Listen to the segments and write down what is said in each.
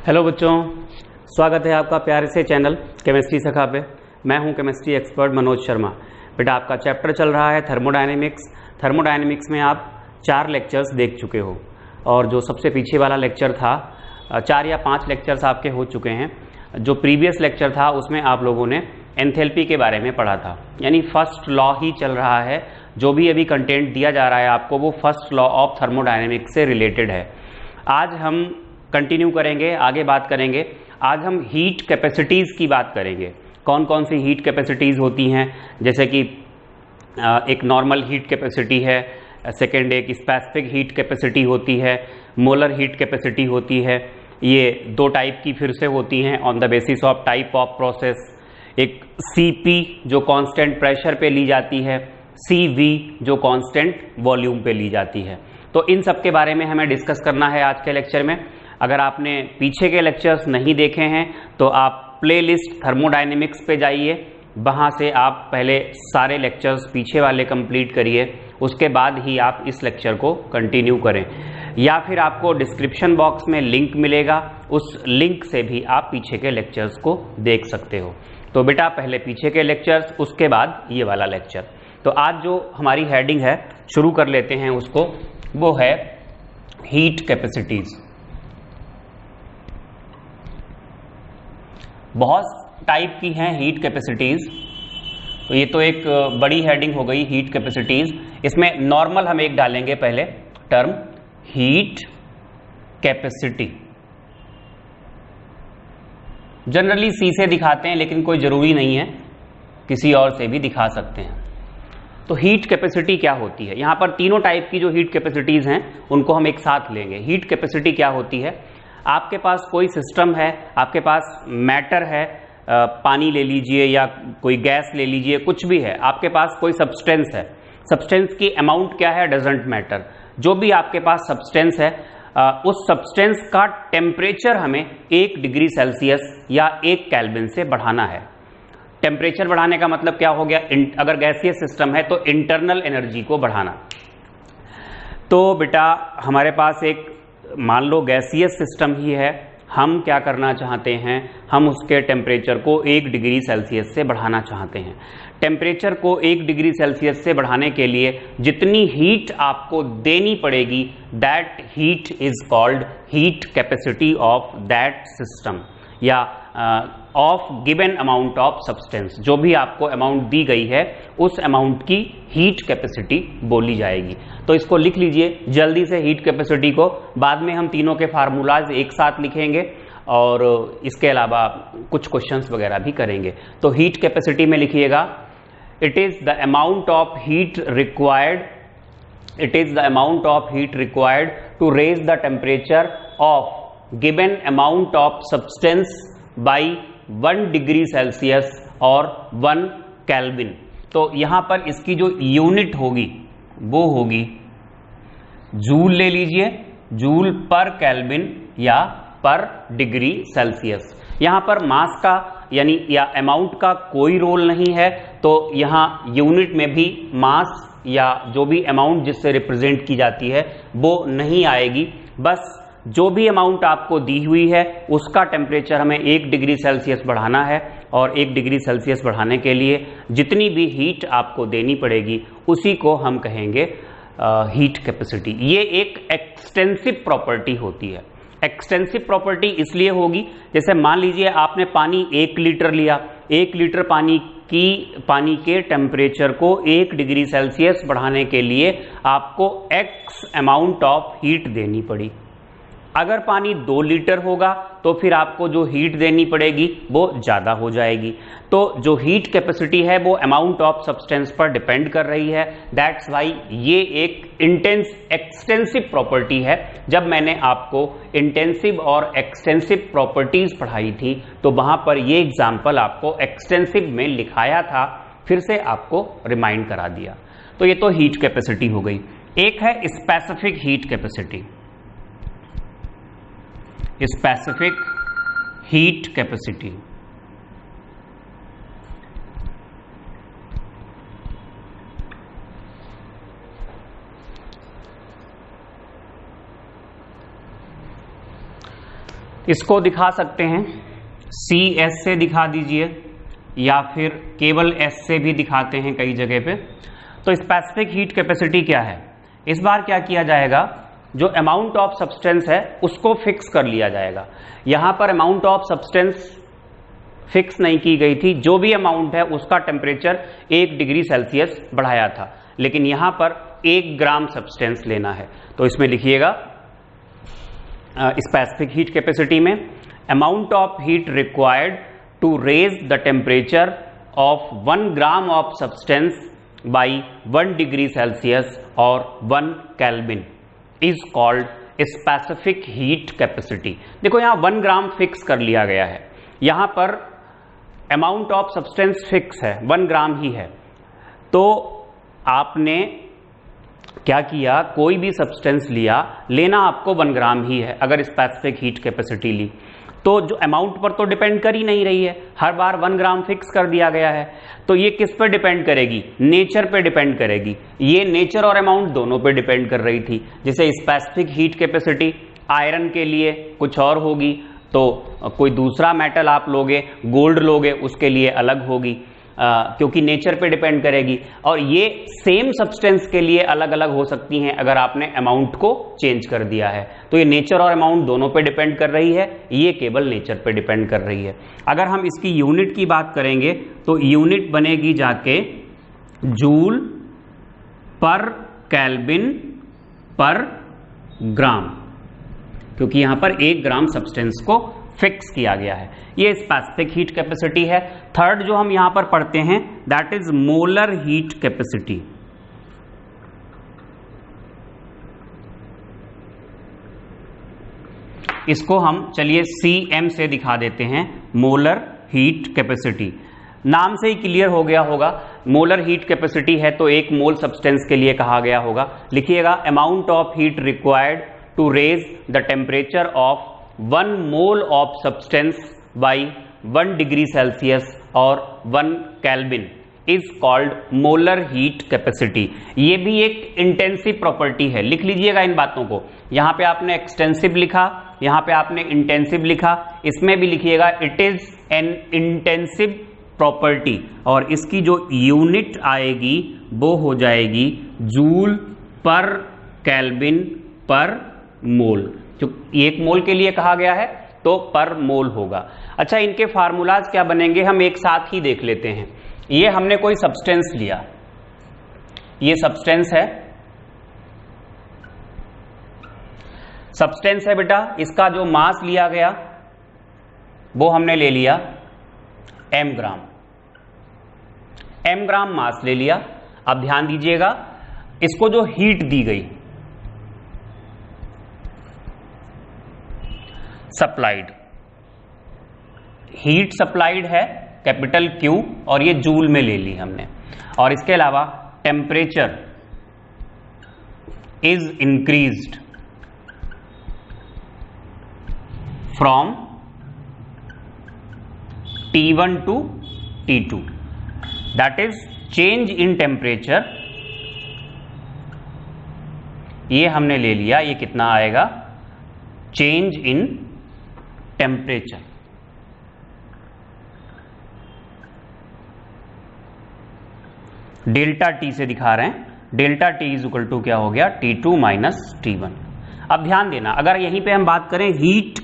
Hello बच्चों, स्वागत है आपका प्यारे से चैनल केमिस्ट्री सखा पे। मैं हूं केमिस्ट्री एक्सपर्ट मनोज शर्मा। बेटा, आपका चैप्टर चल रहा है थर्मोडायनेमिक्स। थर्मोडायनेमिक्स में आप 4 लेक्चर्स देख चुके हो और जो सबसे पीछे वाला लेक्चर था 4 या 5 लेक्चर्स आपके हो चुके हैं। जो प्रीवियस लेक्चर था उसमें आप लोगों ने एंथैल्पी के बारे में पढ़ा था, यानी फर्स्ट लॉ ही चल रहा है। जो भी अभी कंटेंट दिया जा रहा है आपको वो फर्स्ट लॉ ऑफ थर्मोडायनेमिक्स से रिलेटेड है। आज हम कंटिन्यू करेंगे, आगे बात करेंगे। आज हम हीट कैपेसिटीज़ की बात करेंगे। कौन कौन सी हीट कैपेसिटीज़ होती हैं, जैसे कि एक नॉर्मल हीट कैपेसिटी है, सेकेंड एक स्पेसिफिक हीट कैपेसिटी होती है, मोलर हीट कैपेसिटी होती है। ये 2 टाइप की फिर से होती हैं on the basis of type of process. एक CP जो कांस्टेंट प्रेशर पे ली जाती है, CV जो कांस्टेंट वॉल्यूम पे ली जाती है। तो इन सब के बारे में हमें डिस्कस करना है आज के लेक्चर में। अगर आपने पीछे के लेक्चर्स नहीं देखे हैं तो आप प्लेलिस्ट थर्मोडायनेमिक्स पे जाइए, वहाँ से आप पहले सारे लेक्चर्स पीछे वाले कंप्लीट करिए, उसके बाद ही आप इस लेक्चर को कंटिन्यू करें। या फिर आपको डिस्क्रिप्शन बॉक्स में लिंक मिलेगा, उस लिंक से भी आप पीछे के लेक्चर्स को देख सकते हो। तो बेटा, पहले पीछे के लेक्चर्स, उसके बाद ये वाला लेक्चर। तो आज जो हमारी हेडिंग है शुरू कर लेते हैं उसको, वो है हीट कैपेसिटीज। बहुत टाइप की हैं हीट कैपेसिटीज, तो ये तो एक बड़ी हेडिंग हो गई हीट कैपेसिटीज। इसमें नॉर्मल हम एक डालेंगे पहले term heat capacity. Generally C से दिखाते हैं, लेकिन कोई जरूरी नहीं है, किसी और से भी दिखा सकते हैं। तो हीट कैपेसिटी क्या होती है? यहां पर तीनों टाइप की जो हीट कैपेसिटीज हैं उनको हम एक साथ लेंगे। हीट कैपेसिटी क्या होती है? आपके पास कोई सिस्टम है, आपके पास मैटर है, पानी ले लीजिए या कोई गैस ले लीजिए, कुछ भी है, आपके पास कोई सब्सटेंस है। सब्सटेंस की अमाउंट क्या है डजंट मैटर। जो भी आपके पास सब्सटेंस है, उस सब्सटेंस का टेम्परेचर हमें 1 डिग्री सेल्सियस या 1 केल्विन से बढ़ाना है। टेम्परेचर बढ़ाने का मतलब क्या हो गया? अगर गैसीय सिस्टम है तो इंटरनल एनर्जी को बढ़ाना। तो बेटा, हमारे पास एक मान लो गैसीय सिस्टम ही है, हम क्या करना चाहते हैं? हम उसके टेम्परेचर को 1 डिग्री सेल्सियस से बढ़ाना चाहते हैं। टेम्परेचर को 1 डिग्री सेल्सियस से बढ़ाने के लिए जितनी हीट आपको देनी पड़ेगी, that heat is called heat capacity of that system या of given amount of substance. जो भी आपको अमाउंट दी गई है उस अमाउंट की हीट कैपेसिटी बोली जाएगी। तो इसको लिख लीजिए जल्दी से हीट कैपेसिटी को, बाद में हम तीनों के फार्मूलाज एक साथ लिखेंगे और इसके अलावा कुछ क्वेश्चंस वगैरह भी करेंगे। तो हीट कैपेसिटी में लिखिएगा, it is the amount of heat required, it is the amount of heat required to raise the temperature of given amount of substance by 1 degree Celsius और 1 केल्विन। तो यहां पर इसकी जो यूनिट होगी वो होगी जूल ले लीजिए, जूल पर केल्विन या पर डिग्री सेल्सियस। यहां पर मास का यानी या अमाउंट का कोई रोल नहीं है, तो यहां यूनिट में भी मास या जो भी अमाउंट जिससे रिप्रेजेंट की जाती है वो नहीं आएगी। बस जो भी अमाउंट आपको दी हुई है उसका टेम्परेचर हमें 1 डिग्री सेल्सियस बढ़ाना है, और 1 डिग्री सेल्सियस बढ़ाने के लिए जितनी भी हीट आपको देनी पड़ेगी उसी को हम कहेंगे हीट कैपेसिटी। ये एक एक्सटेंसिव प्रॉपर्टी होती है। एक्सटेंसिव प्रॉपर्टी इसलिए होगी, जैसे मान लीजिए आपने पानी 1 लीटर लिया, 1 लीटर पानी के टेम्परेचर को 1 डिग्री सेल्सियस बढ़ाने के लिए आपको X अमाउंट ऑफ हीट देनी पड़ी। अगर पानी 2 लीटर होगा तो फिर आपको जो हीट देनी पड़ेगी वो ज़्यादा हो जाएगी। तो जो हीट कैपेसिटी है वो अमाउंट ऑफ सब्सटेंस पर डिपेंड कर रही है। दैट्स वाई ये एक एक्सटेंसिव प्रॉपर्टी है। जब मैंने आपको इंटेंसिव और एक्सटेंसिव प्रॉपर्टीज पढ़ाई थी तो वहां पर ये एग्जाम्पल आपको एक्सटेंसिव में लिखाया था, फिर से आपको रिमाइंड करा दिया। तो ये तो हीट कैपेसिटी हो गई। एक है specific heat capacity. Specific heat capacity इसको दिखा सकते हैं CS से दिखा दीजिए या फिर केवल S से भी दिखाते हैं कई जगह पे। तो स्पेसिफिक हीट कैपेसिटी क्या है? इस बार क्या किया जाएगा, जो अमाउंट ऑफ सब्सटेंस है उसको फिक्स कर लिया जाएगा। यहां पर अमाउंट ऑफ सब्सटेंस फिक्स नहीं की गई थी, जो भी अमाउंट है उसका टेम्परेचर 1 डिग्री सेल्सियस बढ़ाया था, लेकिन यहां पर 1 ग्राम सब्सटेंस लेना है। तो इसमें लिखिएगा स्पेसिफिक हीट कैपेसिटी में amount of heat required to raise the temperature of 1 gram of substance by 1 degree Celsius और 1 kelvin is called specific heat capacity. देखो यहां 1 ग्राम फिक्स कर लिया गया है, यहां पर अमाउंट ऑफ सब्सटेंस फिक्स है, 1 ग्राम ही है। तो आपने क्या किया, कोई भी सब्सटेंस लिया, लेना आपको 1 ग्राम ही है। अगर स्पेसिफिक हीट कैपेसिटी ली तो जो अमाउंट पर तो डिपेंड कर ही नहीं रही है, हर बार 1 ग्राम फिक्स कर दिया गया है। तो ये किस पर डिपेंड करेगी? नेचर पे डिपेंड करेगी। ये नेचर और अमाउंट दोनों पे डिपेंड कर रही थी। जैसे स्पेसिफिक हीट कैपेसिटी आयरन के लिए कुछ और होगी, तो कोई दूसरा मेटल आप लोगे, गोल्ड लोगे, उसके लिए अलग होगी, क्योंकि नेचर पे डिपेंड करेगी। और ये सेम सब्सटेंस के लिए अलग अलग हो सकती हैं अगर आपने अमाउंट को चेंज कर दिया है। तो ये नेचर और अमाउंट दोनों पे डिपेंड कर रही है, ये केवल नेचर पे डिपेंड कर रही है। अगर हम इसकी यूनिट की बात करेंगे तो यूनिट बनेगी जाके जूल पर केल्विन पर ग्राम, क्योंकि यहां पर 1 ग्राम सब्सटेंस को फिक्स किया गया है। ये स्पेसिफिक हीट कैपेसिटी है। थर्ड जो हम यहां पर पढ़ते हैं that is molar heat capacity. इसको हम चलिए CM से दिखा देते हैं, मोलर हीट कैपेसिटी। नाम से ही क्लियर हो गया होगा, मोलर हीट कैपेसिटी है तो 1 मोल सब्सटेंस के लिए कहा गया होगा। लिखिएगा amount of heat required to raise the temperature of 1 mole of substance by 1 degree Celsius और 1 kelvin is called molar heat capacity. ये भी एक इंटेंसिव प्रॉपर्टी है, लिख लीजिएगा इन बातों को। यहां पे आपने एक्सटेंसिव लिखा, यहां पे आपने इंटेंसिव लिखा, इसमें भी लिखिएगा it is an intensive property. और इसकी जो यूनिट आएगी वो हो जाएगी जूल पर केल्विन पर मोल। जो 1 मोल के लिए कहा गया है तो पर मोल होगा। अच्छा, इनके फार्मूलाज क्या बनेंगे हम एक साथ ही देख लेते हैं। ये हमने कोई सब्सटेंस लिया, ये सब्सटेंस है बेटा, इसका जो मास लिया गया वो हमने ले लिया m ग्राम मास ले लिया। अब ध्यान दीजिएगा, इसको जो हीट दी गई सप्लाइड, हीट सप्लाइड है कैपिटल Q और ये जूल में ले ली हमने। और इसके अलावा temperature is increased from T1 to T2, that is change in temperature. ये हमने ले लिया, ये कितना आएगा, change in temperature. Delta T से दिखा रहे हैं, delta T is equal to क्या हो गया, T2 माइनस T1। अब ध्यान देना, अगर यहीं पे हम बात करें हीट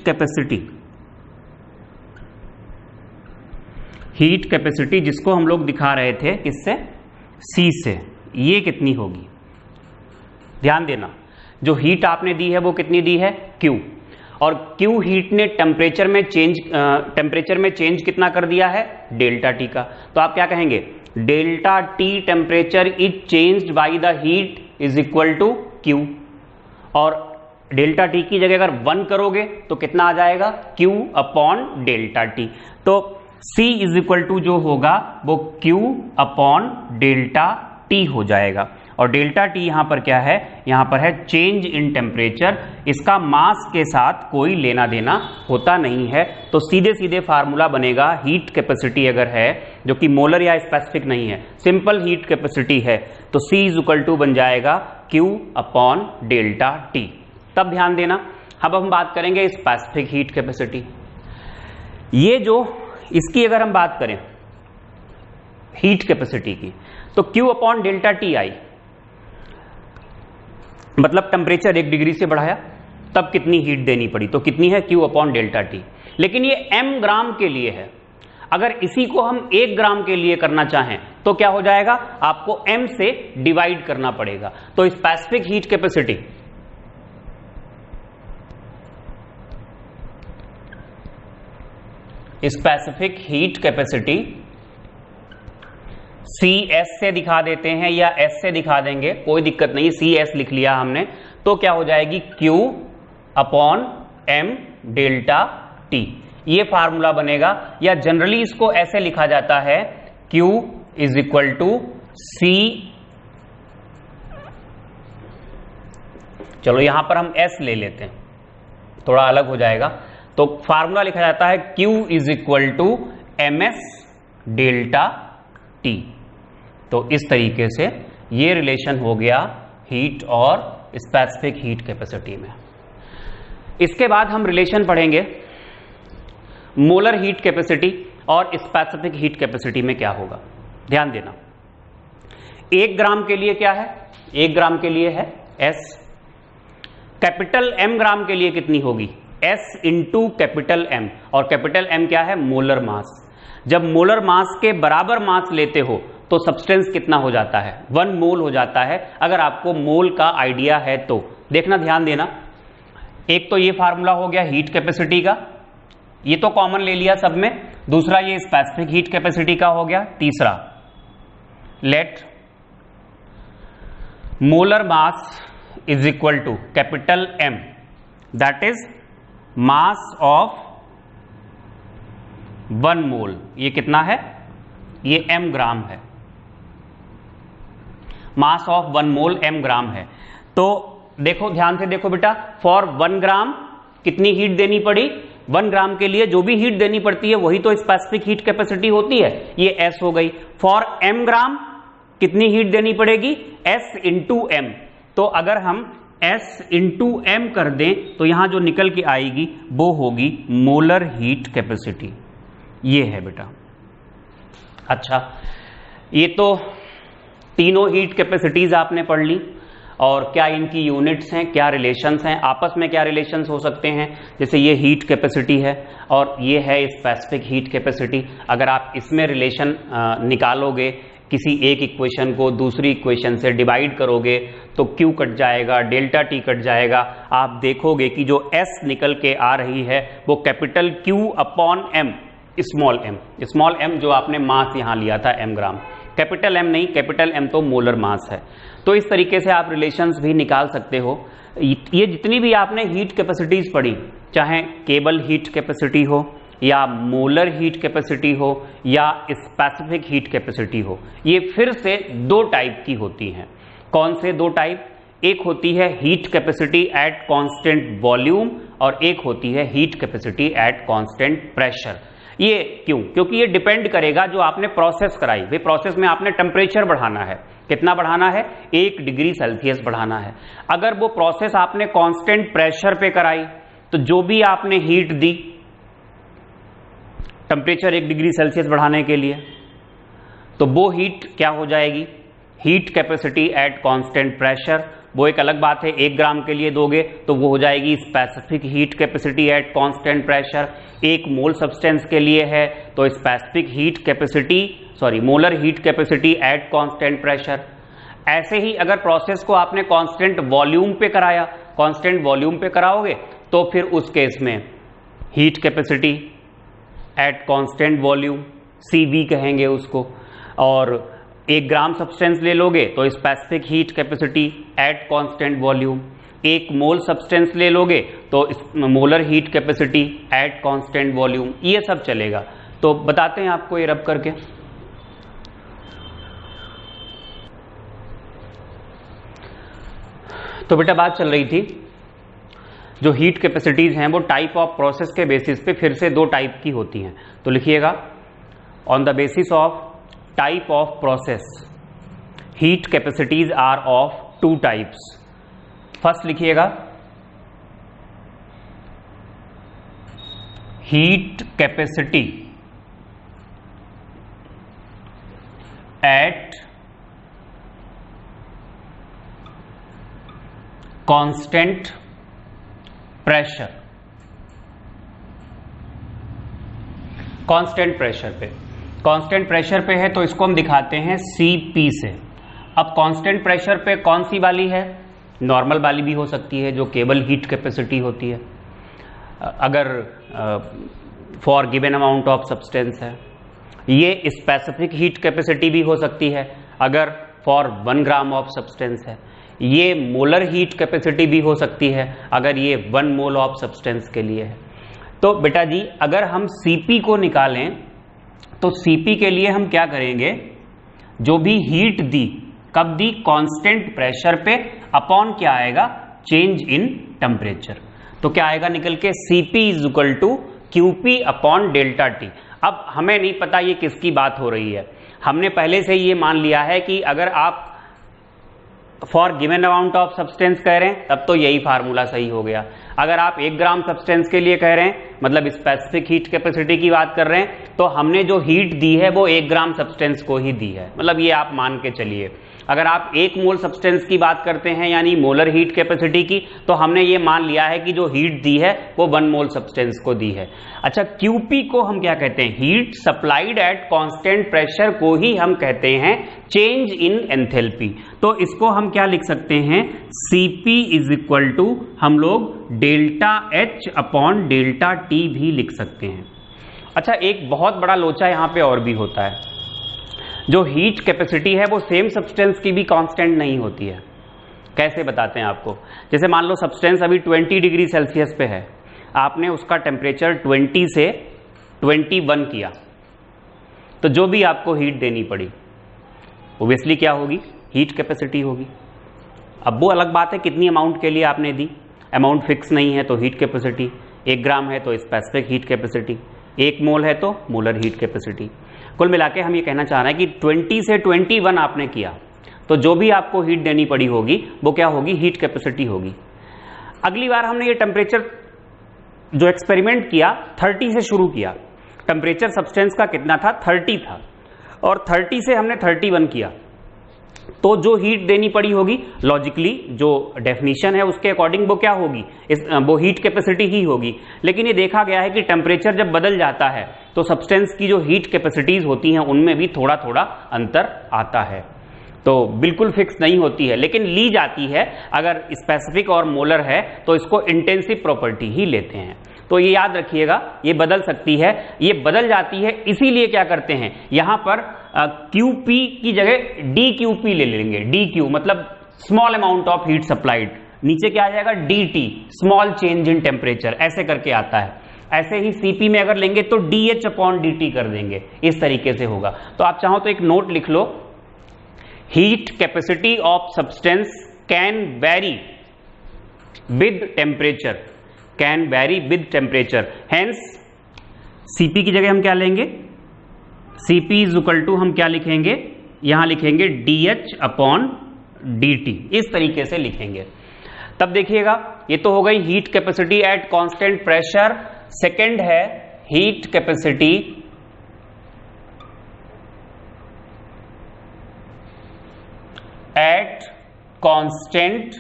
कैपेसिटी जिसको हम लोग दिखा रहे थे किससे, C से, ये कितनी होगी? ध्यान देना, जो हीट आपने दी है वो कितनी दी है, Q, और Q हीट ने टेम्परेचर में चेंज कितना कर दिया है, डेल्टा T का। तो आप क्या कहेंगे, delta T temperature is changed by the heat is equal to Q। और डेल्टा T की जगह अगर 1 करोगे तो कितना आ जाएगा, Q अपॉन डेल्टा T। तो C इज इक्वल टू जो होगा वो Q अपॉन डेल्टा T हो जाएगा। और डेल्टा T यहां पर क्या है, यहां पर है चेंज इन टेम्परेचर। इसका मास के साथ कोई लेना देना होता नहीं है। तो सीधे सीधे फार्मूला बनेगा, हीट कैपेसिटी अगर है जो कि मोलर या स्पेसिफिक नहीं है, सिंपल हीट कैपेसिटी है, तो C इज इक्वल टू बन जाएगा Q अपॉन डेल्टा T। तब ध्यान देना, अब हम बात करेंगे स्पेसिफिक हीट कैपेसिटी। ये जो इसकी अगर हम बात करें हीट कैपेसिटी की, तो Q upon delta T I, मतलब टेम्परेचर 1 डिग्री से बढ़ाया तब कितनी हीट देनी पड़ी, तो कितनी है Q अपॉन डेल्टा टी। लेकिन ये m ग्राम के लिए है, अगर इसी को हम 1 ग्राम के लिए करना चाहें तो क्या हो जाएगा, आपको m से डिवाइड करना पड़ेगा। तो स्पेसिफिक हीट कैपेसिटी CS से दिखा देते हैं या S से दिखा देंगे, कोई दिक्कत नहीं, CS लिख लिया हमने, तो क्या हो जाएगी Q upon M delta T, ये फार्मूला बनेगा। या जनरली इसको ऐसे लिखा जाता है Q is equal to C, चलो यहां पर हम S ले लेते हैं, थोड़ा अलग हो जाएगा। तो फार्मूला लिखा जाता है Q is equal to MS delta T। तो इस तरीके से ये रिलेशन हो गया हीट और स्पेसिफिक हीट कैपेसिटी में। इसके बाद हम रिलेशन पढ़ेंगे मोलर हीट कैपेसिटी और स्पेसिफिक हीट कैपेसिटी में क्या होगा। ध्यान देना, 1 ग्राम के लिए क्या है, 1 ग्राम के लिए है S, कैपिटल M ग्राम के लिए कितनी होगी, S इंटू कैपिटल M, और कैपिटल M क्या है, मोलर मास। जब मोलर मास के बराबर मास लेते हो तो सब्सटेंस कितना हो जाता है, 1 मोल हो जाता है। अगर आपको मोल का आइडिया है तो देखना, ध्यान देना। एक तो ये फार्मूला हो गया हीट कैपेसिटी का, ये तो कॉमन ले लिया सब में। दूसरा ये स्पेसिफिक हीट कैपेसिटी का हो गया। तीसरा, let molar mass is equal to capital M, that is mass of 1 mole. ये कितना है, ये M ग्राम है, मास ऑफ 1 मोल M ग्राम है। तो देखो, ध्यान से देखो बेटा, फॉर 1 ग्राम कितनी हीट देनी पड़ी, 1 ग्राम के लिए जो भी हीट देनी पड़ती है वही तो स्पेसिफिक हीट कैपेसिटी होती है, ये S हो गई। फॉर M ग्राम कितनी हीट देनी पड़ेगी, S इंटू M। तो अगर हम S इंटू M कर दें तो यहां जो निकल के आएगी वो होगी मोलर हीट कैपेसिटी, ये है बेटा। अच्छा, ये तो तीनों हीट कैपेसिटीज आपने पढ़ ली, और क्या इनकी यूनिट्स हैं, क्या रिलेशंस हैं, आपस में क्या रिलेशंस हो सकते हैं। जैसे ये हीट कैपेसिटी है और ये है स्पेसिफिक हीट कैपेसिटी। अगर आप इसमें रिलेशन निकालोगे, किसी एक इक्वेशन को दूसरी इक्वेशन से डिवाइड करोगे तो Q कट जाएगा, डेल्टा T कट जाएगा। आप देखोगे कि जो S निकल के आ रही है वो capital Q upon M, small m जो आपने मास यहां लिया था M ग्राम, कैपिटल M नहीं, कैपिटल M तो मोलर मास है। तो इस तरीके से आप रिलेशंस भी निकाल सकते हो। ये जितनी भी आपने हीट कैपेसिटीज पढ़ी, चाहे केबल हीट कैपेसिटी हो या मोलर हीट कैपेसिटी हो या स्पेसिफिक हीट कैपेसिटी हो, ये फिर से 2 टाइप की होती हैं। कौन से 2 टाइप, एक होती है heat capacity at constant volume और एक होती है heat capacity at constant pressure. ये क्यों, क्योंकि ये डिपेंड करेगा जो आपने प्रोसेस कराई, वे प्रोसेस में आपने टेम्परेचर बढ़ाना है, कितना बढ़ाना है, 1 डिग्री सेल्सियस बढ़ाना है। अगर वो प्रोसेस आपने कांस्टेंट प्रेशर पे कराई तो जो भी आपने हीट दी टेम्परेचर 1 डिग्री सेल्सियस बढ़ाने के लिए, तो वो हीट क्या हो जाएगी, heat capacity at constant pressure. वो एक अलग बात है, 1 ग्राम के लिए दोगे तो वो हो जाएगी specific heat capacity at constant pressure. 1 mole substance के लिए है तो specific heat capacity, molar heat capacity at constant pressure. ऐसे ही अगर प्रोसेस को आपने कांस्टेंट वॉल्यूम पे कराया, कांस्टेंट वॉल्यूम पे कराओगे तो फिर उस केस में heat capacity at constant volume, CV कहेंगे उसको। और 1 ग्राम सब्सटेंस ले लोगे तो specific heat capacity at constant volume, 1 mole substance ले लोगे तो molar heat capacity at constant volume, ये सब चलेगा। तो बताते हैं आपको ये रब करके। तो बेटा बात चल रही थी जो हीट कैपेसिटीज हैं वो टाइप ऑफ प्रोसेस के बेसिस पे फिर से 2 टाइप की होती हैं। तो लिखिएगा, on the basis of type of process heat capacities are of 2 types. First लिखिएगा heat capacity at constant pressure. Constant pressure पे है तो इसको हम दिखाते हैं Cp से। अब कांस्टेंट प्रेशर पे कौन सी वाली है? नॉर्मल वाली भी हो सकती है जो केवल हीट कैपेसिटी होती है, अगर for given amount of substance है। ये स्पेसिफिक हीट कैपेसिटी भी हो सकती है अगर फॉर 1 ग्राम ऑफ सब्सटेंस है। ये मोलर हीट कैपेसिटी भी हो सकती है अगर ये 1 मोल ऑफ सब्सटेंस के लिए है। तो बेटा जी अगर हम Cp को निकालें तो Cp के लिए हम क्या करेंगे, जो भी हीट दी कब दी, कांस्टेंट प्रेशर पे, अपॉन क्या आएगा, चेंज इन टेम्परेचर। तो क्या आएगा निकल के, Cp is equal to QP upon delta T। अब हमें नहीं पता ये किसकी बात हो रही है, हमने पहले से ये मान लिया है कि अगर आप for given amount of substance कह रहे हैं तब तो यही फार्मूला सही हो गया। अगर आप 1 ग्राम सब्सटेंस के लिए कह रहे हैं, मतलब स्पेसिफिक हीट कैपेसिटी की बात कर रहे हैं, तो हमने जो हीट दी है वो 1 ग्राम सब्सटेंस को ही दी है, मतलब ये आप मान के चलिए। अगर आप 1 मोल सब्सटेंस की बात करते हैं यानी मोलर हीट कैपेसिटी की, तो हमने ये मान लिया है कि जो हीट दी है वो 1 मोल सब्सटेंस को दी है। अच्छा, QP को हम क्या कहते हैं, heat supplied at constant pressure को ही हम कहते हैं चेंज इन एंथैल्पी। तो इसको हम क्या लिख सकते हैं, Cp इज इक्वल टू हम लोग delta H upon delta T भी लिख सकते हैं। अच्छा, एक बहुत बड़ा लोचा यहां पे और भी होता है, जो हीट कैपेसिटी है वो सेम सब्सटेंस की भी कांस्टेंट नहीं होती है। कैसे बताते हैं आपको, जैसे मान लो सब्सटेंस अभी 20 डिग्री सेल्सियस पे है, आपने उसका टेम्परेचर 20 से 21 किया, तो जो भी आपको हीट देनी पड़ी ओब्वियसली क्या होगी, हीट कैपेसिटी होगी। अब वो अलग बात है कितनी अमाउंट के लिए आपने दी, अमाउंट फिक्स नहीं है तो हीट कैपेसिटी, 1 ग्राम है तो स्पेसिफिक हीट कैपेसिटी, 1 मोल है तो मोलर हीट कैपेसिटी। कुल मिला के हम ये कहना चाह रहे हैं कि 20 से 21 आपने किया, तो जो भी आपको हीट देनी पड़ी होगी वो क्या होगी, हीट कैपेसिटी होगी। अगली बार हमने ये टेम्परेचर जो एक्सपेरिमेंट किया 30 से शुरू किया, टेम्परेचर सब्सटेंस का कितना था, 30 था, और 30 से हमने 31 किया, तो जो हीट देनी पड़ी होगी लॉजिकली जो डेफिनेशन है उसके अकॉर्डिंग वो क्या होगी, वो हीट कैपेसिटी ही होगी। लेकिन ये देखा गया है कि टेम्परेचर जब बदल जाता है तो सब्सटेंस की जो हीट कैपेसिटीज होती हैं उनमें भी थोड़ा थोड़ा अंतर आता है, तो बिल्कुल फिक्स नहीं होती है, लेकिन ली जाती है। अगर स्पेसिफिक और मोलर है तो इसको इंटेंसिव प्रॉपर्टी ही लेते हैं। तो ये याद रखिएगा, ये बदल सकती है, ये बदल जाती है, इसीलिए क्या करते हैं यहां पर QP की जगह DQP ले लेंगे। DQ मतलब small amount of heat supplied, नीचे क्या आ जाएगा DT small change in temperature, ऐसे करके आता है। ऐसे ही Cp में अगर लेंगे तो DH अपॉन DT कर देंगे, इस तरीके से होगा। तो आप चाहो तो एक नोट लिख लो, heat capacity of substance can vary with temperature, can vary with temperature, hence Cp की जगह हम क्या लेंगे, Cp इज इक्वल टू हम क्या लिखेंगे, यहां लिखेंगे DH अपॉन DT, इस तरीके से लिखेंगे। तब देखिएगा ये तो हो गई heat capacity at constant pressure. Second है heat capacity at constant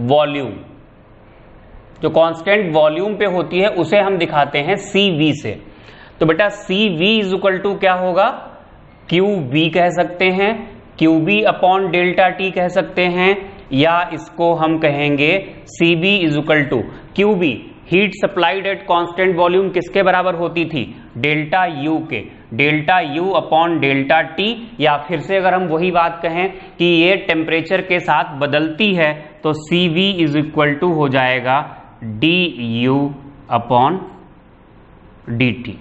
volume. जो कांस्टेंट वॉल्यूम पे होती है उसे हम दिखाते हैं CV से। तो बेटा CV इज इक्वल टू क्या होगा, QV कह सकते हैं, QB अपॉन डेल्टा T कह सकते हैं, या इसको हम कहेंगे CB is equal to QB, heat supplied at constant volume किसके बराबर होती थी, डेल्टा U के, delta U upon delta T। या फिर से अगर हम वही बात कहें कि ये टेम्परेचर के साथ बदलती है तो CV इज इक्वल टू हो जाएगा DU अपॉन DT।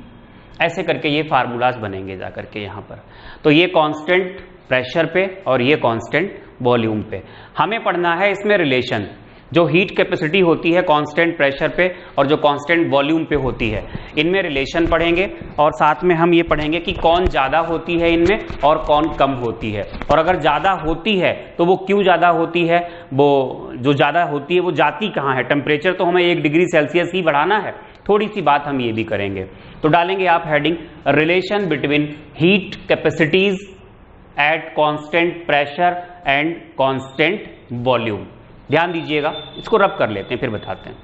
ऐसे करके ये फार्मूलाज बनेंगे जाकर के यहां पर। तो ये कांस्टेंट प्रेशर पे और ये कांस्टेंट वॉल्यूम पे। हमें पढ़ना है इसमें रिलेशन, जो हीट कैपेसिटी होती है कांस्टेंट प्रेशर पे और जो कांस्टेंट वॉल्यूम पे होती है, इनमें रिलेशन पढ़ेंगे और साथ में हम ये पढ़ेंगे कि कौन ज्यादा होती है इनमें और कौन कम होती है, और अगर ज्यादा होती है तो वो क्यों ज्यादा होती है, वो जो ज्यादा होती है वो जाती कहाँ है। टेम्परेचर तो हमें 1 डिग्री सेल्सियस ही बढ़ाना है, थोड़ी सी बात हम ये भी करेंगे। तो डालेंगे आप heading relation between heat capacities eight constant pressure and constant volume. ध्यान दीजिएगा, इसको रब कर लेते हैं फिर बताते हैं।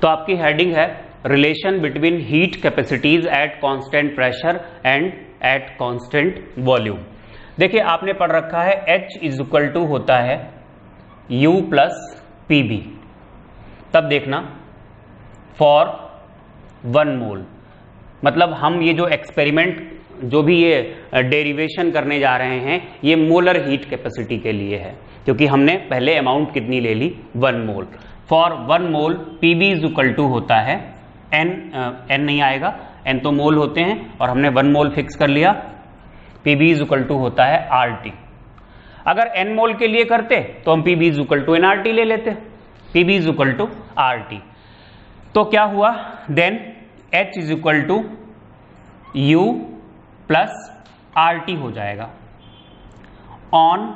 तो आपकी हेडिंग है relation between heat capacities eight constant pressure and eight constant volume. देखिए आपने पढ़ रखा है H इज इक्वल टू होता है U प्लस PB। तब देखना फॉर 1 मोल, मतलब हम ये जो एक्सपेरिमेंट जो भी ये डेरिवेशन करने जा रहे हैं ये मोलर हीट कैपेसिटी के लिए है, क्योंकि हमने पहले अमाउंट कितनी ले ली 1 mole. For 1 mole PB is equal to होता है N नहीं आएगा, N तो मोल होते हैं और हमने 1 मोल फिक्स कर लिया। PB इज इक्वल टू होता है RT। अगर N मोल के लिए करते तो हम PB is equal to nRT ले लेते, PB is equal to RT। तो क्या हुआ then H is equal to U plus RT हो जाएगा on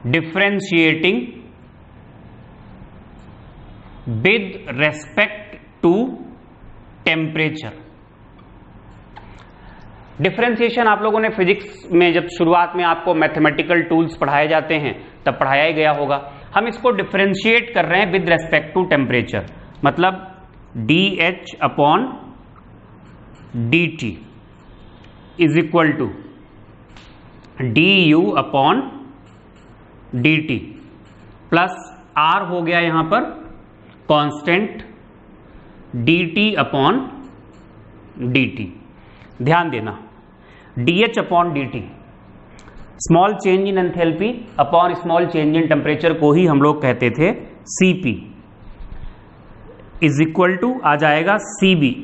differentiating with respect to temperature. Differentiation आप लोगों ने फिजिक्स में जब शुरुआत में आपको मैथमेटिकल टूल्स पढ़ाए जाते हैं तब पढ़ाया ही गया होगा। हम इसको डिफ्रेंशिएट कर रहे हैं विद रेस्पेक्ट टू टेम्परेचर, मतलब dH upon dt is equal to du upon dt plus R हो गया यहां पर कांस्टेंट dt अपॉन dt। ध्यान देना dH upon dt small change in enthalpy upon small change in temperature को ही हम लोग कहते थे Cp इज इक्वल टू आ जाएगा Cb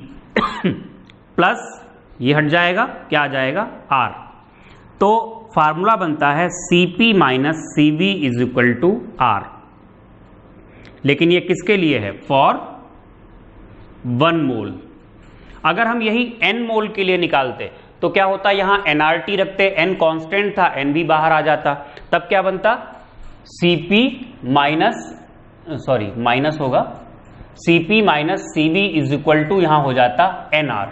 प्लस ये हट जाएगा, क्या आ जाएगा R। तो फार्मूला बनता है Cp minus Cv is equal to R, लेकिन ये किसके लिए है फॉर 1 मोल। अगर हम यही N मोल के लिए निकालते तो क्या होता, यहां nRT रखते, N कांस्टेंट था, N भी बाहर आ जाता, तब क्या बनता Cp माइनस होगा Cp minus Cv is equal to यहां हो जाता nR।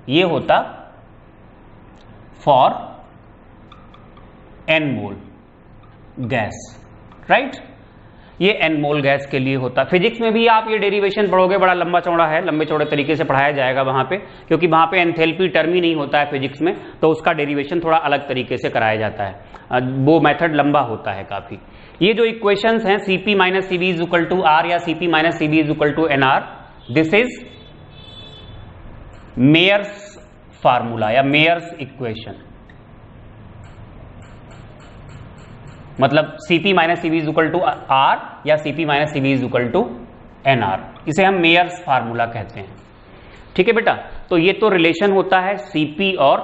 ये होता for N mole gas, right. ये N मोल गैस के लिए होता। फिजिक्स में भी आप ये डेरिवेशन पढ़ोगे, बड़ा लंबा चौड़ा है, लंबे चौड़े तरीके से पढ़ाया जाएगा वहां पे, क्योंकि वहां पे एंथैल्पी टर्म ही नहीं होता है फिजिक्स में, तो उसका डेरिवेशन थोड़ा अलग तरीके से कराया जाता है, वो मेथड लंबा होता है काफी। ये जो इक्वेशंस हैं Cp minus Cv is equal to R या Cp minus Cv is equal to nR, this is Mayer's formula या मेयर्स इक्वेशन, मतलब Cp minus Cv is equal to R या Cp minus Cv is equal to nR, इसे हम Myers formula कहते हैं। ठीक है बेटा, तो ये तो रिलेशन होता है Cp और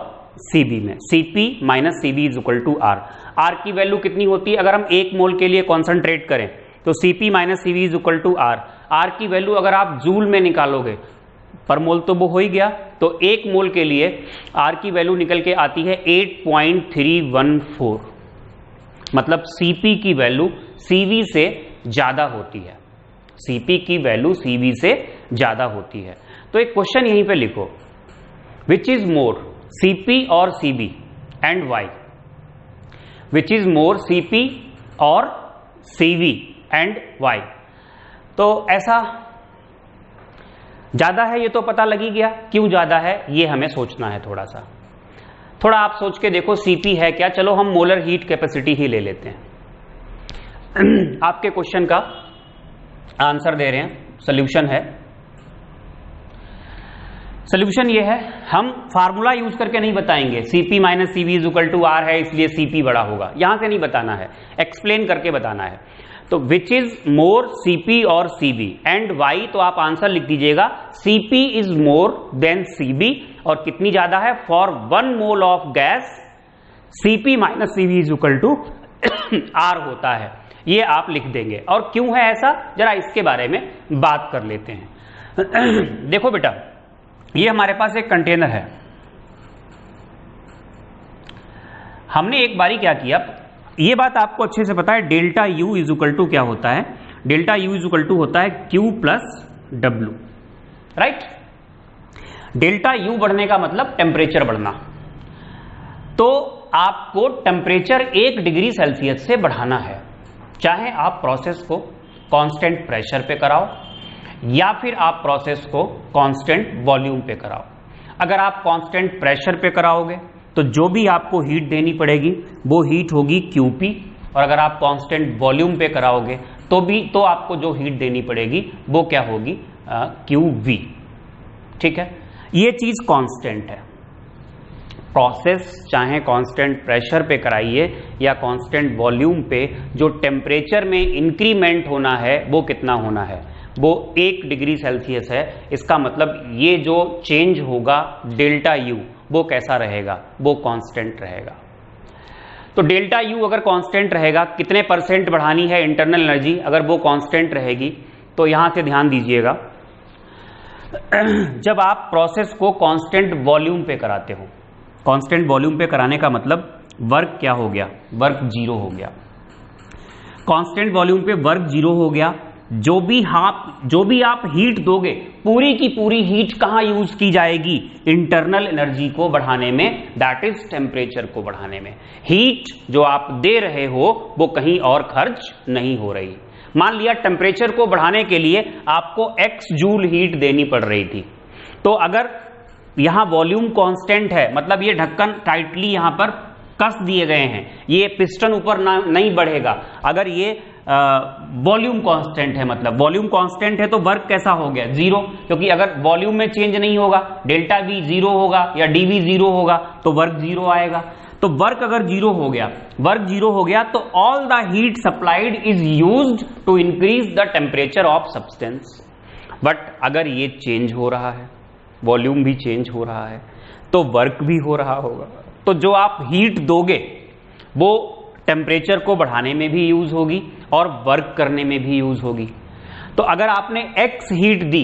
Cv में, Cp minus Cv is equal to R। R की वैल्यू कितनी होती है, अगर हम 1 मोल के लिए कॉन्सेंट्रेट करें तो Cp minus Cv is equal to R। R की वैल्यू अगर आप जूल में निकालोगे, पर मोल तो वो हो ही गया, तो 1 मोल के लिए R की वैल्यू निकल के आती है 8.314, मतलब Cp की वैल्यू Cv से ज्यादा होती है, Cp की वैल्यू Cv से ज्यादा होती है। तो एक क्वेश्चन यहीं पे लिखो, विच इज मोर Cp और Cv and why, which is more Cp और Cv एंड वाई। तो ऐसा ज्यादा है ये तो पता लग ही गया, क्यों ज्यादा है ये हमें सोचना है थोड़ा आप सोच के देखो Cp है क्या। चलो हम मोलर हीट कैपेसिटी ही ले लेते हैं। आपके क्वेश्चन का आंसर दे रहे हैं, सॉल्यूशन है। सॉल्यूशन ये है, हम फार्मूला यूज करके नहीं बताएंगे Cp minus Cv is equal to R है इसलिए Cp बड़ा होगा, यहां से नहीं बताना है, एक्सप्लेन करके बताना है। तो विच इज मोर Cp और Cv एंड वाई, तो आप आंसर लिख दीजिएगा Cp is more than Cv, और कितनी ज्यादा है, for 1 mole of gas Cp minus Cv is equal to R होता है। ये आप लिख देंगे। और क्यों है ऐसा, जरा इसके बारे में बात कर लेते हैं। देखो बेटा, ये हमारे पास एक कंटेनर है। हमने एक बारी क्या किया, ये बात आपको अच्छे से पता है, delta U is equal to क्या होता है, delta U is equal to होता है Q plus W, right. Delta U बढ़ने का मतलब टेम्परेचर बढ़ना। तो आपको टेम्परेचर 1 डिग्री सेल्सियस से बढ़ाना है, चाहे आप प्रोसेस को कांस्टेंट प्रेशर पे कराओ या फिर आप प्रोसेस को कांस्टेंट वॉल्यूम पे कराओ। अगर आप कांस्टेंट प्रेशर पे कराओगे तो जो भी आपको हीट देनी पड़ेगी वो हीट होगी QP, और अगर आप कांस्टेंट वॉल्यूम पे कराओगे तो आपको जो हीट देनी पड़ेगी वो क्या होगी, QV। ठीक है, ये चीज कांस्टेंट है। प्रोसेस चाहे कांस्टेंट प्रेशर पे कराइए या कांस्टेंट वॉल्यूम पे, जो टेम्परेचर में इंक्रीमेंट होना है वो कितना होना है, वो 1 डिग्री सेल्सियस है। इसका मतलब ये जो चेंज होगा डेल्टा U वो कैसा रहेगा, वो कांस्टेंट रहेगा। तो डेल्टा U अगर कांस्टेंट रहेगा, कितने % बढ़ानी है इंटरनल एनर्जी, अगर वो कांस्टेंट रहेगी तो यहां से ध्यान दीजिएगा, जब आप प्रोसेस को कांस्टेंट वॉल्यूम पे कराते हो, कांस्टेंट वॉल्यूम पे कराने का मतलब वर्क क्या हो गया, वर्क 0 हो गया। कांस्टेंट वॉल्यूम पे वर्क 0 हो गया। जो भी आप हीट दोगे, पूरी की पूरी हीट कहां यूज की जाएगी, इंटरनल एनर्जी को बढ़ाने में, दैट इज टेम्परेचर को बढ़ाने में। हीट जो आप दे रहे हो वो कहीं और खर्च नहीं हो रही। मान लिया टेम्परेचर को बढ़ाने के लिए आपको x जूल हीट देनी पड़ रही थी, तो अगर यहां वॉल्यूम कांस्टेंट है, मतलब ये ढक्कन टाइटली यहां पर कस दिए गए हैं, ये पिस्टन ऊपर नहीं बढ़ेगा। अगर ये वॉल्यूम कांस्टेंट है, मतलब वॉल्यूम कांस्टेंट है तो वर्क कैसा हो गया, 0, क्योंकि अगर वॉल्यूम में चेंज नहीं होगा, डेल्टा V 0 होगा या dV 0 होगा तो वर्क 0 आएगा। तो वर्क अगर 0 हो गया, वर्क 0 हो गया तो all the heat supplied is used to increase the temperature of substance. But अगर ये चेंज हो रहा है, वॉल्यूम भी चेंज हो रहा है, तो वर्क भी हो रहा होगा। तो जो आप हीट दोगे वो टेम्परेचर को बढ़ाने में भी यूज होगी और वर्क करने में भी यूज होगी। तो अगर आपने x हीट दी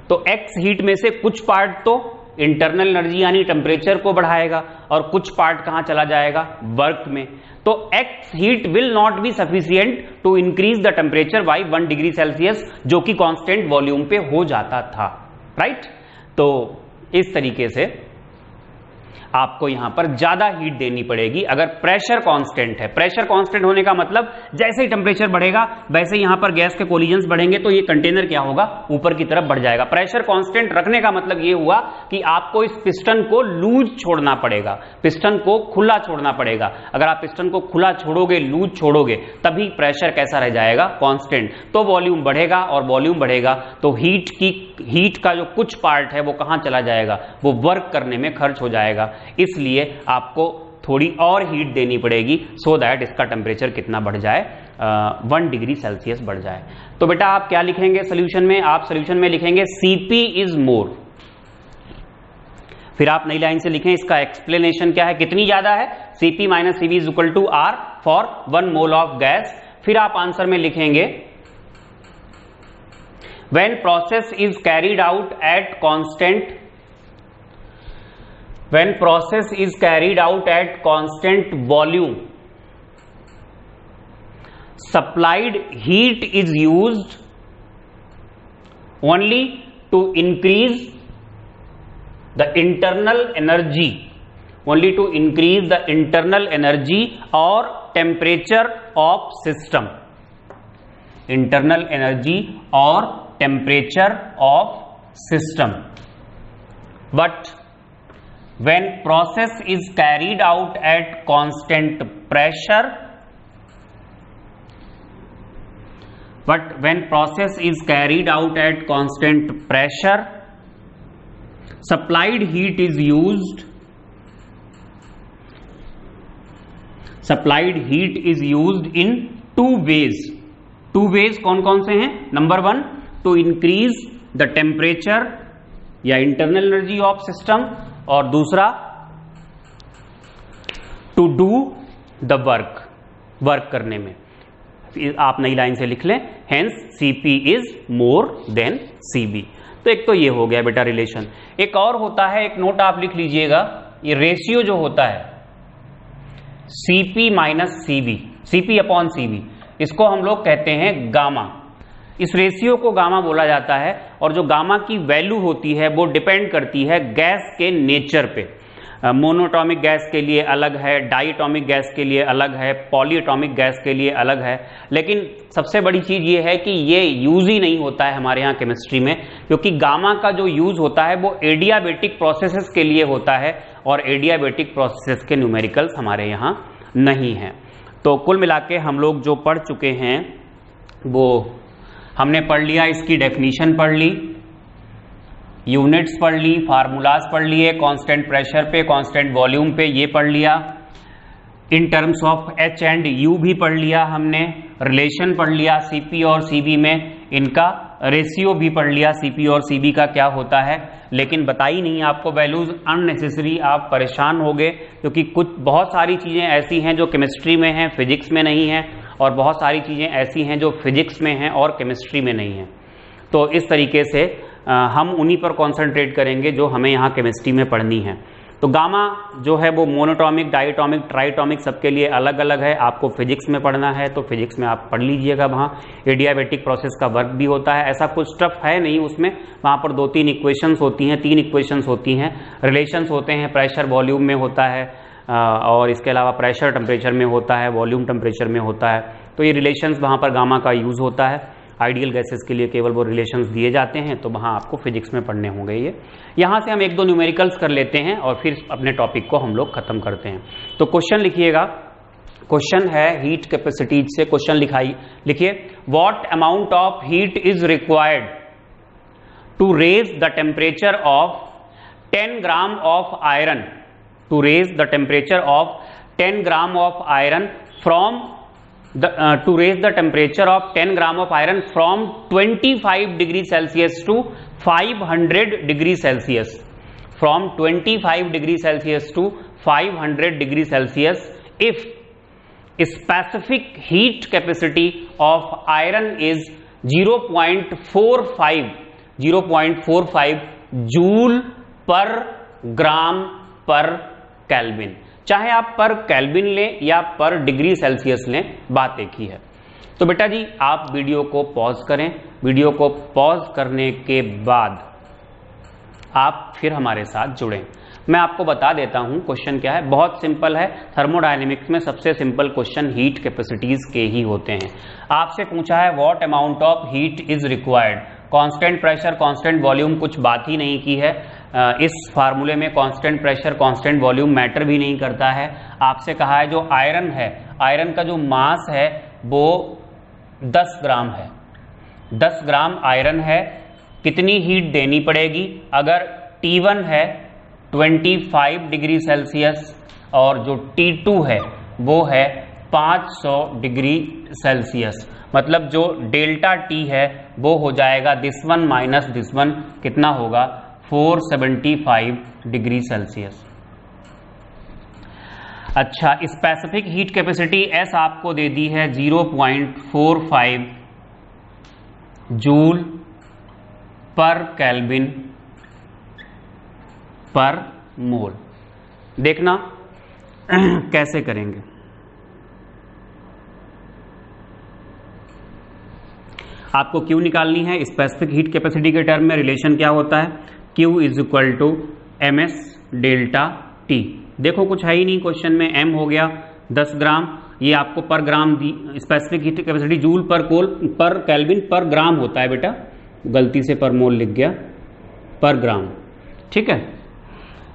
तो x हीट में से कुछ पार्ट तो इंटरनल एनर्जी यानी टेम्परेचर को बढ़ाएगा और कुछ पार्ट कहां चला जाएगा, वर्क में। तो x heat will not be sufficient to increase the temperature by 1 degree Celsius, जो कि कांस्टेंट वॉल्यूम पे हो जाता था, राइट। तो इस तरीके से आपको यहां पर ज्यादा हीट देनी पड़ेगी अगर प्रेशर कांस्टेंट है। प्रेशर कांस्टेंट होने का मतलब जैसे ही टेम्परेचर बढ़ेगा वैसे यहां पर गैस के कोलिजन्स बढ़ेंगे तो ये कंटेनर क्या होगा, ऊपर की तरफ बढ़ जाएगा। प्रेशर कांस्टेंट रखने का मतलब ये हुआ कि आपको इस पिस्टन को लूज छोड़ना पड़ेगा, पिस्टन को खुला छोड़ना पड़ेगा। अगर आप पिस्टन को खुला छोड़ोगे, लूज छोड़ोगे, तभी प्रेशर कैसा रह जाएगा, कांस्टेंट। तो वॉल्यूम बढ़ेगा और वॉल्यूम बढ़ेगा तो हीट का जो कुछ पार्ट है वो कहां चला जाएगा, वो वर्क करने में खर्च हो जाएगा। इसलिए आपको थोड़ी और हीट देनी पड़ेगी सो दैट इसका टेम्परेचर कितना बढ़ जाए, 1 डिग्री सेल्सियस बढ़ जाए। तो बेटा आप क्या लिखेंगे सोल्यूशन में, आप सोल्यूशन में लिखेंगे Cp इज मोर। फिर आप नई लाइन से लिखें, इसका एक्सप्लेनेशन क्या है, कितनी ज्यादा है, Cp minus Cv is equal to R for 1 mole of gas. फिर आप आंसर में लिखेंगे when process is carried out at constant, when process is carried out at constant volume, supplied heat is used only to increase the internal energy, only to increase the internal energy or temperature of system, internal energy or temperature of system. But when process is carried out at constant pressure, but when process is carried out at constant pressure, supplied heat is used, supplied heat is used in 2 ways. 2 ways कौन कौन से हैं, number 1 to increase the temperature या internal energy of system, और दूसरा to do the work करने में। आप नई लाइन से लिख लें, hence Cp is more than Cv। तो एक तो ये हो गया बेटा रिलेशन। एक और होता है, एक नोट आप लिख लीजिएगा, ये रेशियो जो होता है Cp minus Cv, Cp upon Cv, इसको हम लोग कहते हैं गामा। इस रेशियो को गामा बोला जाता है, और जो गामा की वैल्यू होती है वो डिपेंड करती है गैस के नेचर पे। मोनोटॉमिक गैस के लिए अलग है, डाईटॉमिक गैस के लिए अलग है, पॉलीएटॉमिक गैस के लिए अलग है। लेकिन सबसे बड़ी चीज ये है कि ये यूज ही नहीं होता है हमारे यहाँ केमिस्ट्री में, क्योंकि गामा का जो यूज होता है वो एडियाबेटिक प्रोसेसेस के लिए होता है, और एडियाबेटिक प्रोसेसेस के न्यूमेरिकल्स हमारे यहाँ नहीं है। तो कुल मिला के हम लोग जो पढ़ चुके हैं वो हमने पढ़ लिया, इसकी डेफिनीशन पढ़ ली, यूनिट्स पढ़ ली, फार्मूलाज पढ़ लिए, कांस्टेंट प्रेशर पे, कांस्टेंट वॉल्यूम पे ये पढ़ लिया, in terms of H and U भी पढ़ लिया हमने, रिलेशन पढ़ लिया Cp और Cv में, इनका रेशियो भी पढ़ लिया Cp और Cv का क्या होता है। लेकिन बताई नहीं आपको वैल्यूज, अननेसेसरी आप परेशान हो गए, क्योंकि बहुत सारी चीज़ें ऐसी हैं जो केमिस्ट्री में हैं, फिजिक्स में नहीं हैं, और बहुत सारी चीज़ें ऐसी हैं जो फिजिक्स में हैं और केमिस्ट्री में नहीं हैं। तो इस तरीके से हम उन्हीं पर कॉन्सेंट्रेट करेंगे जो हमें यहाँ केमिस्ट्री में पढ़नी है। तो गामा जो है वो मोनोटॉमिक, डाईटॉमिक, ट्राइटॉमिक सबके लिए अलग अलग है। आपको फिजिक्स में पढ़ना है तो फिजिक्स में आप पढ़ लीजिएगा, वहाँ एडियाबेटिक प्रोसेस का वर्क भी होता है। ऐसा कुछ स्टफ है नहीं उसमें, वहाँ पर 2-3 इक्वेशंस होती हैं, 3 इक्वेशंस होती हैं, रिलेशंस होते हैं, प्रेशर वॉल्यूम में होता है, और इसके अलावा प्रेशर टेम्परेचर में होता है, वॉल्यूम टेम्परेचर में होता है। तो ये रिलेशंस वहाँ पर गामा का यूज़ होता है। आइडियल गैसेस के लिए केवल वो रिलेशंस दिए जाते हैं, तो वहाँ आपको फिजिक्स में पढ़ने होंगे ये। यहाँ से हम 1-2 न्यूमेरिकल्स कर लेते हैं और फिर अपने टॉपिक को हम लोग खत्म करते हैं। तो क्वेश्चन लिखिएगा, क्वेश्चन है हीट कैपेसिटी से क्वेश्चन लिखिए, what amount of heat is required to raise the temperature of 10 gram of iron, to raise the temperature of 10 gram of iron from to raise the temperature of 10 gram of iron from 25 degree Celsius to 500 degree Celsius, from 25 degree Celsius to 500 degree Celsius, if specific heat capacity of iron is 0.45 joule per gram पर kelvin. चाहे आप पर kelvin लें या पर degree Celsius लें, बात एक ही है। तो बेटा जी आप वीडियो को पॉज करें, वीडियो को पॉज करने के बाद आप फिर हमारे साथ जुड़ें। मैं आपको बता देता हूं क्वेश्चन क्या है, बहुत सिंपल है। थर्मोडायनेमिक्स में सबसे सिंपल क्वेश्चन हीट कैपेसिटीज के ही होते हैं। आपसे पूछा है what amount of heat is required, constant pressure, constant volume कुछ बात ही नहीं की है। इस फार्मूले में constant pressure, constant volume matter भी नहीं करता है। आपसे कहा है जो आयरन है, आयरन का जो मास है वो 10 ग्राम है, 10 ग्राम आयरन है, कितनी हीट देनी पड़ेगी। अगर T1 है 25 डिग्री सेल्सियस और जो T2 है वो है 500 डिग्री सेल्सियस, मतलब जो डेल्टा T है वो हो जाएगा this one minus this one, कितना होगा 475 डिग्री सेल्सियस। अच्छा, स्पेसिफिक हीट कैपेसिटी S आपको दे दी है 0.45 जूल पर केल्विन पर मोल। देखना कैसे करेंगे। आपको Q निकालनी है। स्पेसिफिक हीट कैपेसिटी के टर्म में रिलेशन क्या होता है, Q is equal to MS delta T। देखो कुछ है ही नहीं क्वेश्चन में, M हो गया 10 ग्राम, ये आपको पर ग्राम दी। Specific heat capacity joule per kelvin per gram होता है बेटा, गलती से पर मोल लिख गया, पर ग्राम, ठीक है।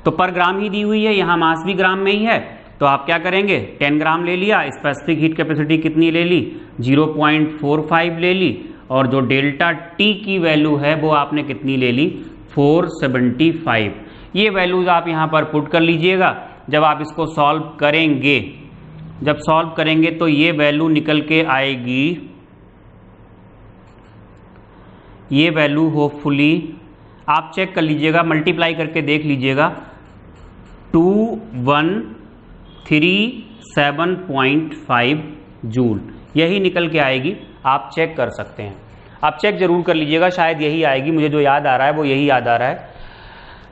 तो पर ग्राम ही दी हुई है, यहाँ मास भी ग्राम में ही है, तो आप क्या करेंगे 10 ग्राम ले लिया, स्पेसिफिक हीट कैपेसिटी कितनी ले ली 0.45 ले ली, और जो डेल्टा T की वैल्यू है वो आपने कितनी ले ली 475। ये वैल्यूज आप यहाँ पर पुट कर लीजिएगा। जब आप इसको सॉल्व करेंगे, जब सॉल्व करेंगे तो ये वैल्यू निकल के आएगी, ये वैल्यू होपफुली आप चेक कर लीजिएगा, मल्टीप्लाई करके देख लीजिएगा, 37.5 जूल, यही निकल के आएगी। आप चेक कर सकते हैं, आप चेक जरूर कर लीजिएगा, शायद यही आएगी, मुझे जो याद आ रहा है वो यही याद आ रहा है।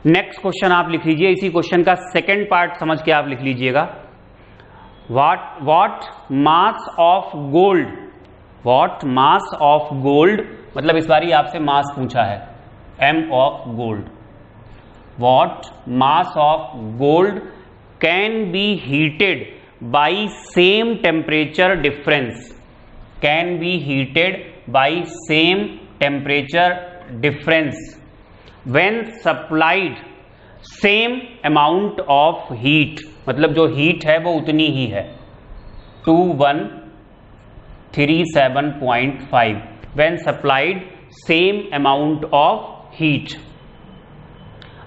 नेक्स्ट क्वेश्चन आप लिख लीजिए, इसी क्वेश्चन का सेकंड पार्ट समझ के आप लिख लीजिएगा। What mass of gold, what mass of gold, मतलब इस बार आपसे मास पूछा है, m of gold. What mass of gold can be heated by same temperature difference, can be heated by same temperature difference when supplied same amount of heat, मतलब जो heat है वो उतनी ही है, 2137.5 when supplied same amount of heat.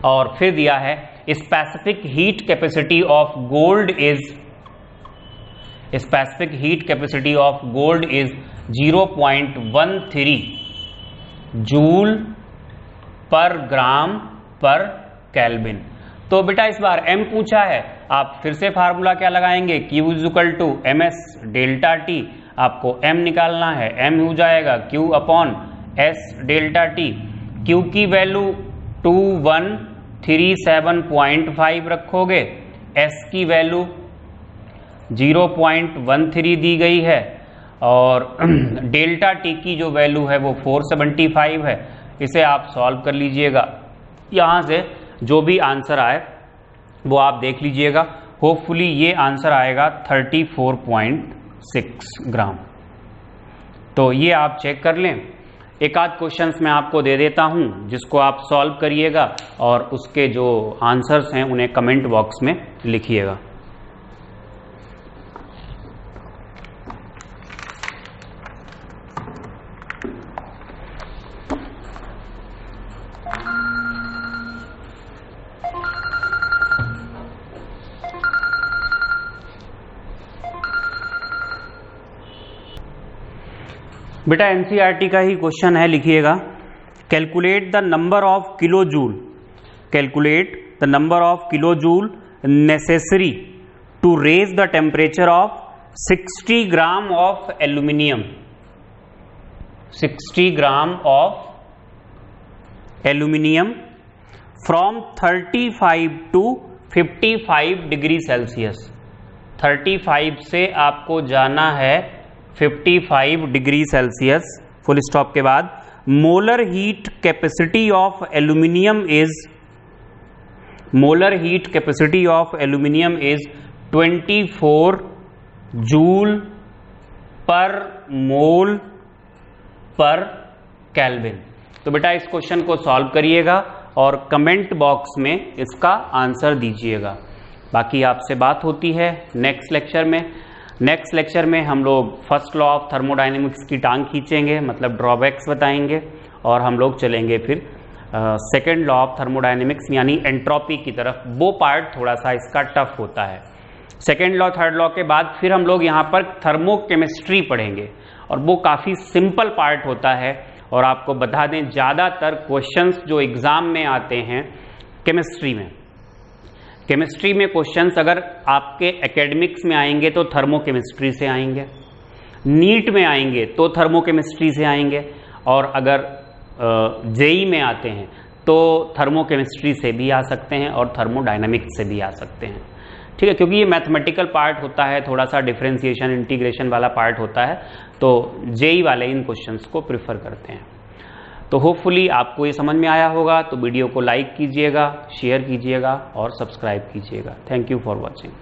और फिर दिया है specific heat capacity of gold is, specific heat capacity of gold is 0.13 joule per gram पर केल्विन। तो बेटा इस बार m पूछा है, आप फिर से फार्मूला क्या लगाएंगे, Q is equal to ms delta T, आपको m निकालना है, m हो जाएगा Q upon s delta T. Q की वैल्यू 2137.5 रखोगे, s की वैल्यू 0.13 दी गई है और डेल्टा टी की जो वैल्यू है वो 475 है। इसे आप सॉल्व कर लीजिएगा, यहां से जो भी आंसर आए वो आप देख लीजिएगा। होपफुली ये आंसर आएगा 34.6 ग्राम। तो ये आप चेक कर लें। एक आध क्वेश्चंस मैं आपको दे देता हूं जिसको आप सॉल्व करिएगा और उसके जो आंसर्स हैं उन्हें कमेंट बॉक्स में लिखिएगा। बेटा एनसीईआरटी का ही क्वेश्चन है, लिखिएगा। Calculate the number of kilo joule, calculate the number of kilo joule necessary to raise the temperature of 60 gram of aluminium, 60 gram of aluminium from 35 to 55 degree Celsius. 35 से आपको जाना है 55 डिग्री सेल्सियस, फुल स्टॉप के बाद। Molar heat capacity of aluminium is, molar heat capacity of aluminium is 24 joule per mole पर kelvin. तो बेटा इस क्वेश्चन को सॉल्व करिएगा और कमेंट बॉक्स में इसका आंसर दीजिएगा। बाकी आपसे बात होती है नेक्स्ट लेक्चर में। नेक्स्ट लेक्चर में हम लोग फर्स्ट लॉ ऑफ थर्मोडायनेमिक्स की टांग खींचेंगे, मतलब ड्रॉबैक्स बताएंगे, और हम लोग चलेंगे फिर सेकेंड लॉ ऑफ थर्मोडायनेमिक्स यानी एंट्रोपी की तरफ। वो पार्ट थोड़ा सा इसका टफ होता है। सेकेंड लॉ थर्ड लॉ के बाद फिर हम लोग यहाँ पर थर्मोकेमिस्ट्री पढ़ेंगे और वो काफ़ी सिंपल पार्ट होता है। और आपको बता दें ज़्यादातर क्वेश्चंस जो एग्ज़ाम में आते हैं केमिस्ट्री में, केमिस्ट्री में क्वेश्चंस अगर आपके एकेडमिक्स में आएंगे तो थर्मोकेमिस्ट्री से आएंगे, नीट में आएंगे तो थर्मोकेमिस्ट्री से आएंगे, और अगर जेई में आते हैं तो थर्मोकेमिस्ट्री से भी आ सकते हैं और थर्मोडायनामिक्स से भी आ सकते हैं। ठीक है, क्योंकि ये मैथमेटिकल पार्ट होता है, थोड़ा सा डिफरेंशिएशन इंटीग्रेशन वाला पार्ट होता है, तो जेई वाले इन क्वेश्चंस को प्रिफर करते हैं। तो होपफुली आपको ये समझ में आया होगा। तो वीडियो को लाइक कीजिएगा, शेयर कीजिएगा और सब्सक्राइब कीजिएगा। Thank you for watching.